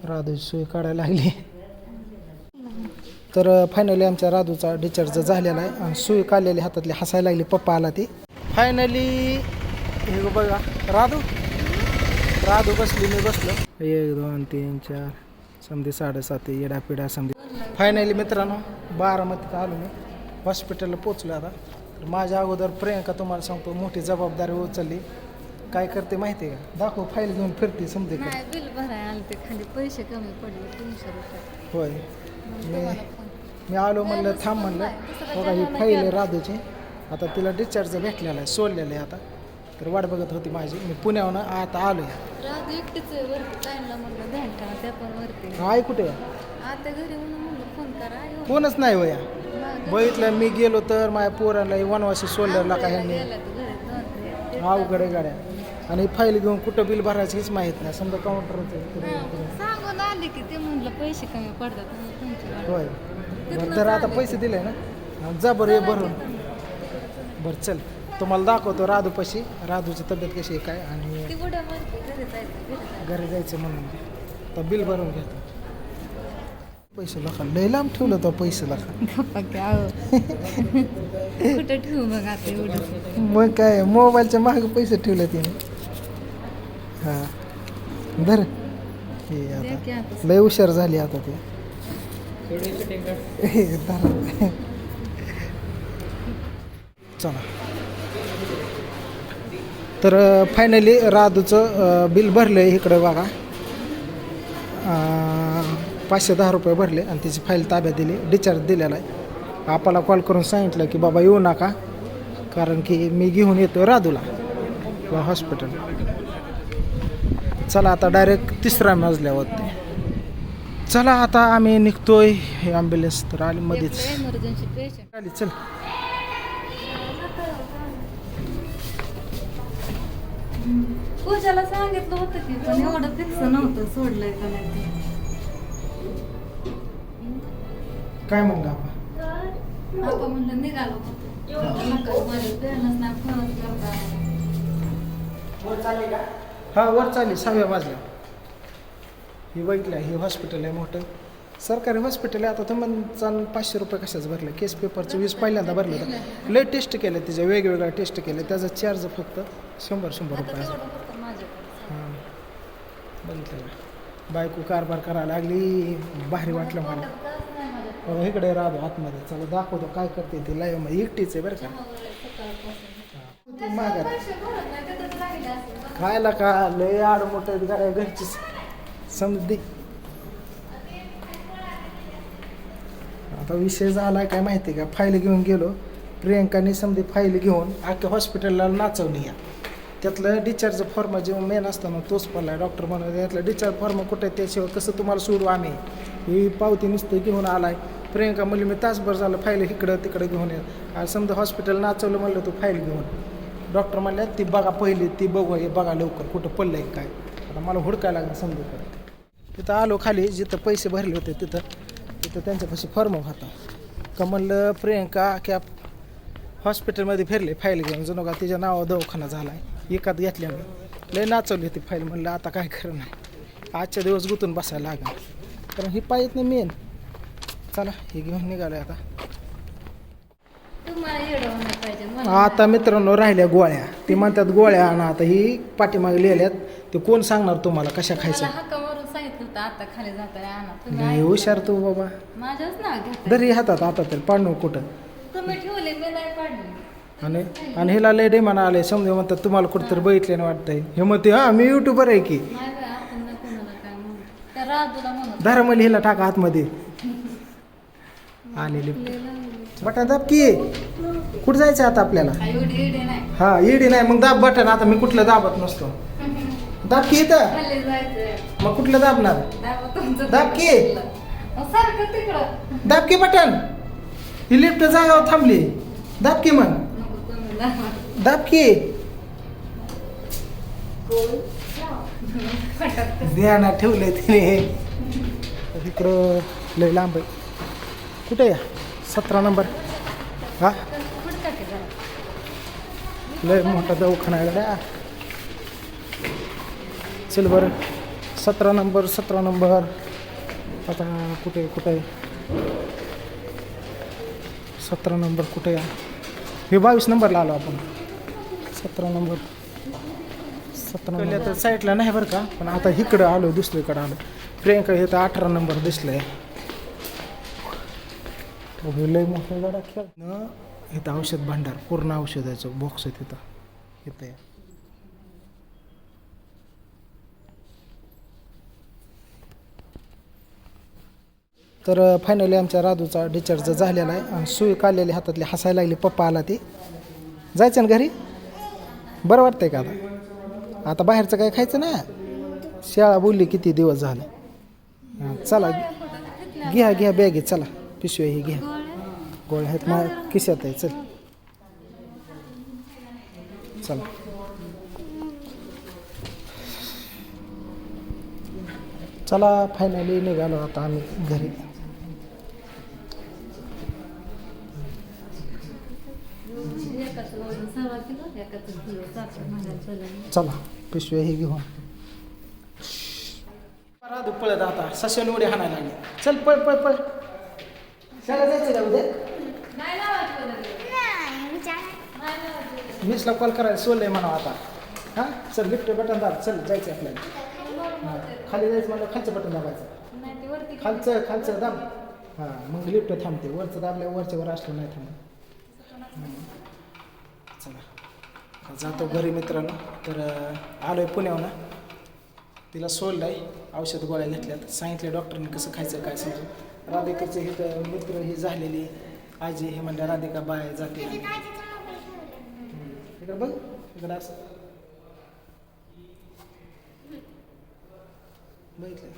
राधूची सोय काढायला लागली. तर फायनली आमच्या राधूचा डिस्चार्ज झालेला आहे आणि सुई काढलेली हातातली हसायला लागली. पप्पा आला ती फायनली. हे बघा राधू बसली, मी बसलो. 1 2 3 4 समधी 7:30 येडापिडा समधी. फायनली मित्रांनो बारामतीत आलो मी. हॉस्पिटलला पोचलो आता. तर माझ्या अगोदर प्रियंका तुम्हाला सांगतो मोठी जबाबदारी उचलली. काय करते माहिती आहे का? दाखव फाईल घेऊन फिरते समजे. बिल भरायला आले ते खाली पैसे कमी पडले 300 रुपये. होय मी आलो म्हणलं थांब म्हणलं. बघा ही फाईल आहे राधूची. आता तिला डिस्चार्ज भेटलेला आहे, सोडलेलं आहे आता. तर वाट बघत होती माझी. मी पुण्याहून आता आलो आहे. राधू एकटीच वरती टाईमला म्हणलं ध्यान ठेवा त्या पण वरती. आई कुठे आता घरी म्हणून म्हणलं फोन करा. कोणच नाही वया बघितलं. मी गेलो तर माझ्या पोराला वनवासी सोडलेला का ह्यांनी. अवघड आहे गाड्या. आणि फाईल घेऊन कुठं बिल भरायचं हेच माहीत नाही. समजा काउंटरचं सांगून आले की ते म्हणलं पैसे कमी पडतात. होय बरं. तर आता पैसे दिले ना, जा बरं ये भरून. बरं चल तुम्हाला दाखवतो राधूपाशी. राधूची तब्येत कशी आहे काय. आणि घरी जायचं म्हणून तर बिल भरून घेतो. पैसे लखा लय लांब ठेवलं तो पैसे लखा. कुठं ठेवू मग आता एवढं. मग काय मोबाईलच्या मागे पैसे ठेवले तिने. हां धर. हे आता लय हुशार झाली आता ते. चला तर फायनली राधूचं बिल भरलं आहे. इकडं बघा 510 रुपये भरले आणि तिची फाईल ताब्यात दिली. डिस्चार्ज दिलेला आहे. आपल्याला कॉल करून सांगितलं की बाबा येऊ नका, कारण की मी घेऊन येतो राधूला हॉस्पिटल. चला आता डायरेक्ट 3ऱ्या मजल्यावर. चला आता आम्ही निघतोय. हे ॲम्ब्युलन्स तर आली मध्येच इमर्जन्सी पेशंट आली. चल पूजाला सांगितलं होतं की पण एवढं फिक्स नव्हतं सोडलंय का नाही. काय म्हणलं आपण आपण म्हणलं निघालो होतो. माझ्या बहिणच नाही फोनच करता. हा वर चालली 6व्या वाजल्या. ही बघितलं हे हॉस्पिटल आहे मोठं सरकारी हॉस्पिटल आहे. आता तुमचा 500 रुपये कशाचं भरलं. केस पेपरचं 20 पहिल्यांदा भरलं होतं. लय टेस्ट केले तिच्या वेगवेगळ्या टेस्ट केले. त्याचा चार्ज फक्त 100 रुपये. हां बघितलं बायको कारभार करायला लागली. भारी वाटलं मला. बघा इकडे राहतो आतमध्ये. चला दाखवतो काय करते ती लाईव्ह मध्ये. एकटीच आहे बरं का. माघार खायला का लय आड मोठं गाड्या घरचीच समजते. आता विषय झाला काय माहिती का. फाईल घेऊन गेलो. प्रियंकाने समधी फाईल घेऊन अख्ख्या हॉस्पिटलला नाचवली. या त्यातलं डिस्चार्ज फॉर्म जे मेन असताना तोच पडला. डॉक्टर म्हणून त्यातलं डिस्चार्ज फॉर्म कुठं आहे त्याशिवाय कसं तुम्हाला सोडू आम्ही. ही पावती नुसतं घेऊन आलाय. प्रियंका म्हणली मी तासभर झालं फाईल इकडं तिकडं घेऊन येत. समजा हॉस्पिटल नाचवलं म्हणलं तू फाईल घेऊन. डॉक्टर म्हणल्या ती बघा पहिली ती बघू हे बघा लवकर कुठं पडलं आहे काय. आता मला हुडकायला लागलं समजा परत. तिथं आलो खाली जिथं पैसे भरले होते तिथं त्यांच्यापाशी फॉर्म होता का. म्हणलं प्रियंका कॅप हॉस्पिटलमध्ये फिरले फाईल घेऊन. जणू का तिच्या नावावर दवाखाना झाला आहे. एकात घेतल्या मी लय नाचवली होती फाईल. म्हणलं आता काय खरं नाही. आजच्या दिवस गुंतून बसायला लागला कारण ही पाहिजेत नाही मेन. चला हे घेऊन निघालं आता. आता मित्रांनो राहिल्या गोळ्या. ते म्हणतात गोळ्या आणा. आता ही पाठीमागे लिहिल्यात. ते कोण सांगणार तुम्हाला कशा खायचं. आता खाली जाता लय हुशार तू बाबा. माझ्याच नाव दरी हातात आता तर पाडणं कुठं. तुम्ही ठेवले मी नाही पाडले. आणि हिला लय डेमान आले. समजा म्हणतात तुम्हाला कुठं तर बघितले ना वाटतंय. हे म्हणते हा मी युट्यूबर आहे की. धरामली हिला टाका आतमध्ये. आलेली बटन दाब की. कुठं जायचं आता आपल्याला. हा ईडी नाही मग दाब बटन. आता मी कुठलं दाबत नसतो. दाब की इथं. मग कुठलं दाबणार. दाब की. दाब की बटन. ही लिफ्ट जागावर थांबली. दाब की मग. दाब की. ध्यानात ठेवलंय तिने. इकडं लय लांब आहे. कुठे या 17 नंबर. हा लय मोठा दवाखाना आहे. चल बरं 17 नंबर आता कुठे 17 नंबर कुठे आहे? हे 22 नंबरला आलो आपण. 17 नंबर तर साईडला नाही बरं का, पण आता इकडं आलो, दुसरीकडं आलो. प्रियंका हे तर 18 नंबर दिसलंय. लय मोठं गाडा खेळ न. इथं औषध भांडार, पूर्ण औषधाचं बॉक्स आहे तिथं. इथं तर फायनली आमच्या राधूचा डिस्चार्ज झालेला आहे आणि सुई काढलेली हातातली, हसायला लागली. पप्पा आला ते जायचं ना घरी. बरं वाटतंय का आता बाहेरचं काय खायचं ना. शाळा बोलली किती दिवस झाले. चला घ्या बॅग चला, पिशवी ही घ्या. गोळ्या आहेत मग खिशात आहे. चला चला फायनली निघालो आता आम्ही घरी. चला पिशवी ही घेऊन. राधू पळत आता सशन उडी हाणायला लागली. चल पळ शाळा जायचं का उद्या? मिसला कॉल करायला सोडलंय म्हणा आता. हां चल लिफ्ट बटन दाब. चल जायचं आपल्याला. खाली जायचं म्हणलं खालचं बटन दाबायचं. खालचं दाब. हां मग लिफ्ट थांबते. वरचं दाबल्या वरच्यावर असलं नाही थांबत. चला जातो घरी मित्रांनो. तर आलो आहे पुण्याहून. तिला सोडलं आहे, औषध गोळ्या घेतल्यात. सांगितले डॉक्टरने कसं खायचं काय समजून. राधिकाचे हे मित्र ही झालेली आजी हे म्हणल्या राधिका बाय जाते. इकडे बघ, इकडं असं बघितलं.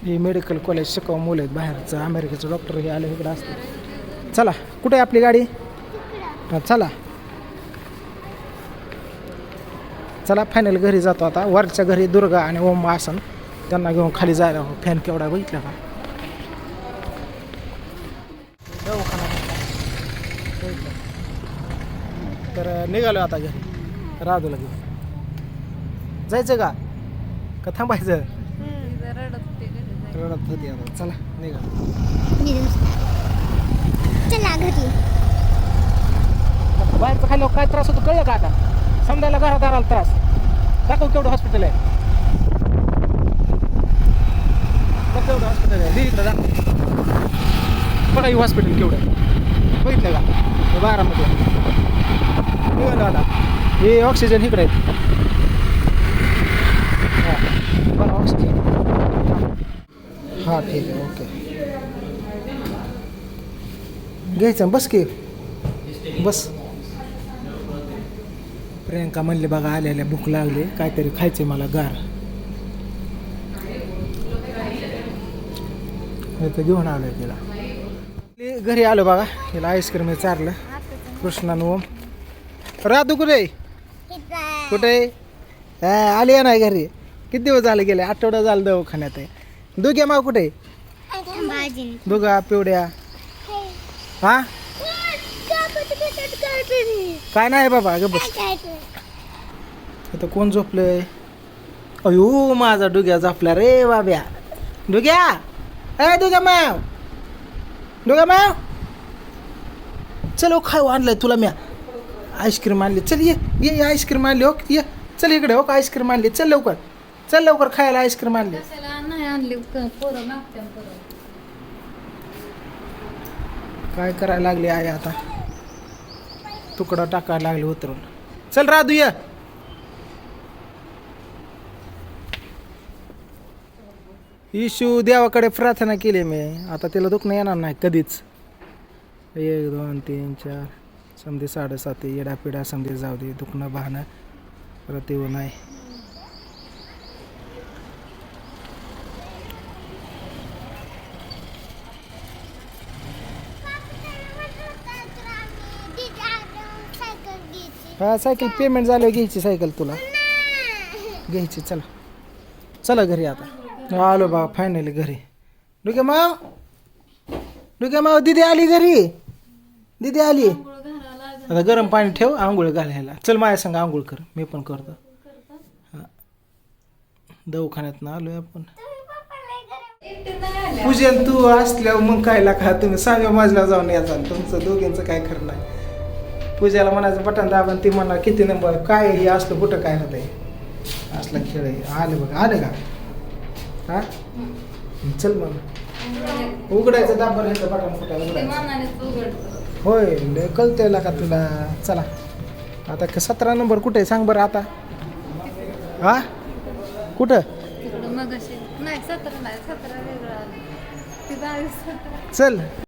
हे मेडिकल कॉलेज शिकवा मुलं आहेत बाहेरचं. अमेरिकेचं डॉक्टर हे आले इकडं असतं. चला कुठे आहे आपली गाडी? चला फायनल घरी जातो आता. वरच्या घरी दुर्गा आणि ओम आसन त्यांना घेऊन खाली जायला. फॅन केवढा बघितला का? तर निघालो आता घरी राधूला घेऊन. जायचं का थांबायचं? रडत होती आता. चला चला घरी. बाहेरचं खाल्ल्यावर काय त्रास होतो कळलं का? आता समजायला घरादाराला त्रास. दाखव केवढं हॉस्पिटल आहे. केवढं हॉस्पिटल आहे इकडं दाखव. बघा ही हॉस्पिटल केवढं आहे बघितलं का? हे बारामध्ये निघालं आता. हे ऑक्सिजन इकडे आहे. हां बरं ऑक्सिजन. हां ठीक आहे ओके. घ्यायचं बस की बस. प्रियंका म्हणली बघा आलेल्या भूक लागली, काहीतरी खायचे मला गार. हे तर घेऊन आलोय तिला. घरी आलो बघा. तिला आईस्क्रीम चारलं. कृष्णानं ओम. राधू कुठे आली आहे नाही घरी? किती दिवस झाले गेले? आठवडा झालं दवाखान्यात आहे. दुग्या माव कुठे? दुगा पिवड्या. हा काय नाही बाबा ग बस. आता कोण झोपलंय? अयो माझा डुग्या झोपला रे बाब्या. दुग्या माव चल खाऊ आणलंय तुला म्या. आईस्क्रीम आणली. चल ये आईस्क्रीम आणली. हो ये चल इकडे. हो आईस्क्रीम आणली. चल लवकर खायला आईस्क्रीम आणली. काय करायला लागली आई आता? तुकडा टाकायला लागले उतरून. चल राधू ये. येशू देवाकडे प्रार्थना केली मी. आता तिला दुखणं येणार नाही कधीच. 1 2 3 4 समधी 7.5 येडापिडा समधी जाऊ दे. दुखणं बहाणं परत येऊ नाही. हा सायकल पेमेंट झाल्यावर घ्यायची सायकल तुला घ्यायची. चला घरी आता. आलो बा फायनली घरी. डुग्या माव दीदी आली घरी. दीदी आली. आता गरम पाणी ठेव आंघोळ घालायला. चल माझ्या संग आंघोळ कर. मी पण करतो. दवाखान्यात आलोय आपण. एकटे नाही आल्या. पूजन तू असल्यावर मग काय लागा तुम्ही 6व्या मजल्यावर जाऊन याचा तुमचं दोघींचं काय खरं नाही. पूजाला म्हणायचं बटन दाबून ती म्हणा किती नंबर काय हे असलं कुठं काय होतंय असला खेळ आहे. आले बघा आले का हा चल मग उघडायचं दाबर ह्याचं बटन कुठं ते उघडायचं. मानानेच उघडतं. होय लय कळतंय का तुला. चला आता 17 नंबर कुठे आहे सांग बरं आता. हा कुठं तिकडं मगाशी नाही 17 नाही 17 वेगळं आलं. ते 22 17. चल